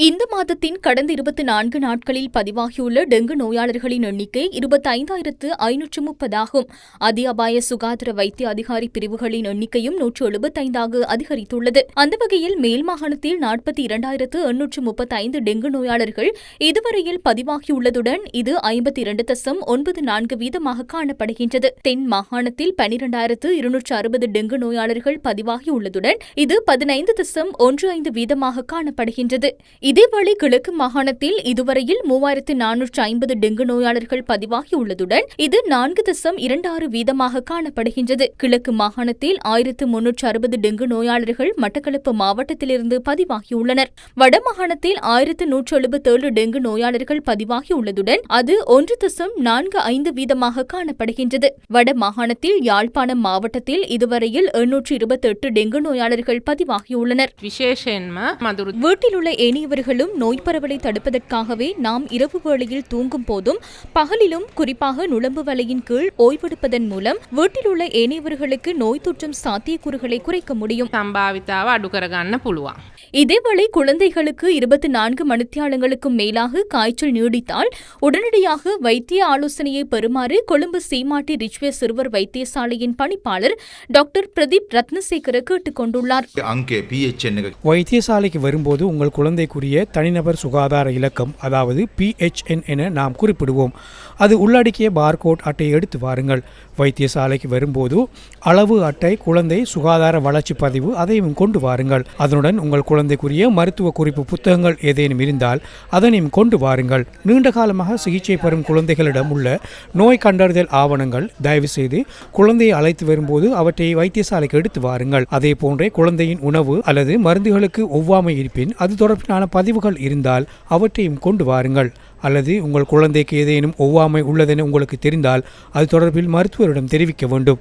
இந்த மாதத்தின் கடந்த 24 நாட்களில் பதிவாகியுள்ள டெங்கு நோயாளர்களின் எண்ணிக்கை 25,530 ஆகும். அபாய சுகாதார வைத்திய அதிகாரி பிரிவுகளின் எண்ணிக்கையும் 175 அதிகரித்துள்ளது. அந்த வகையில் மேல் மாகாணத்தில் 42,835 டெங்கு நோயாளர்கள் இதுவரையில் பதிவாகியுள்ளதுடன் இது 52.94% காணப்படுகின்றது. தென் மாகாணத்தில் 12,260 டெங்கு நோயாளர்கள் பதிவாகியுள்ளதுடன் இது 15.15% காணப்படுகின்றது. இதேவேளை கிழக்கு மாகாணத்தில் இதுவரையில் 3,450 டெங்கு நோயாளர்கள் பதிவாகியுள்ளதுடன் இது 4.26% காணப்படுகின்றது. கிழக்கு மாகாணத்தில் 1,360 டெங்கு நோயாளர்கள் மட்டக்களப்பு மாவட்டத்திலிருந்து பதிவாகியுள்ளனர். வடமாகாணத்தில் 1,177 டெங்கு நோயாளர்கள் பதிவாகியுள்ளதுடன் அது 1.45% காணப்படுகின்றது. வடமாகாணத்தில் யாழ்ப்பாணம் மாவட்டத்தில் இதுவரையில் 828 டெங்கு நோயாளர்கள் பதிவாகியுள்ளனர். வீட்டில் உள்ள ஏனையவர்களும் நோய் பரவலை தடுப்பதற்காகவே நாம் இரவு வேளையில் தூங்கும் போதும் பகலிலும் குறிப்பாக நுளம்பு வலையின் கீழ் ஓய்வெடுப்பதன் மூலம் வீட்டில் உள்ள ஏனையவர்களுக்கு நோய் தொற்றும் சாத்தியக்கூறுகளை குறைக்க முடியும். இதேவேளை குழந்தைகளுக்கு 24 மணித்தியாலங்களுக்கும் மேலாக காய்ச்சல் நீடித்தால் உடனடியாக வைத்திய ஆலோசனையை பெறுமாறு கொழும்பு சீமாட்டி ரிச்வே சிறுவர் வைத்தியசாலையின் பணிப்பாளர் டாக்டர் பிரதீப் ரத்னசேகர கேட்டுக் கொண்டுள்ளார். வைத்தியசாலைக்கு வரும்போது உங்கள் குழந்தைக்குரிய தனிநபர் சுகாதார இலக்கம் அதாவது PHN என நாம் குறிப்பிடுவோம். அது உள்ளடக்கிய பார்கோட் அட்டையை எடுத்து வாருங்கள். வைத்தியசாலைக்கு வரும்போது அளவு அட்டை, குழந்தை சுகாதார வளர்ச்சி பதிவு அதையும் கொண்டு வாருங்கள். அதனுடன் உங்கள் குழந்தைக்குரிய மருத்துவ குறிப்பு புத்தகங்கள் ஏதேனும் இருந்தால் அதனையும் கொண்டு வாருங்கள். நீண்ட காலமாக சிகிச்சை பெறும் குழந்தைகளிடம் உள்ள நோய் கண்டறிதல் ஆவணங்கள் தயவு செய்து குழந்தையை அழைத்து வரும்போது அவற்றை வைத்தியசாலைக்கு எடுத்து வாருங்கள். அதே போன்றே குழந்தையின் உணவு அல்லது மருந்துகளுக்கு ஒவ்வாமை இருப்பின் அது தொடர்பிலான பதிவுகள் இருந்தால் அவற்றையும் கொண்டு வாருங்கள். அல்லது உங்கள் குழந்தைக்கு ஏதேனும் ஒவ்வாமை உள்ளதென உங்களுக்கு தெரிந்தால் அது தொடர்பில் மருத்துவரிடம் தெரிவிக்க வேண்டும்.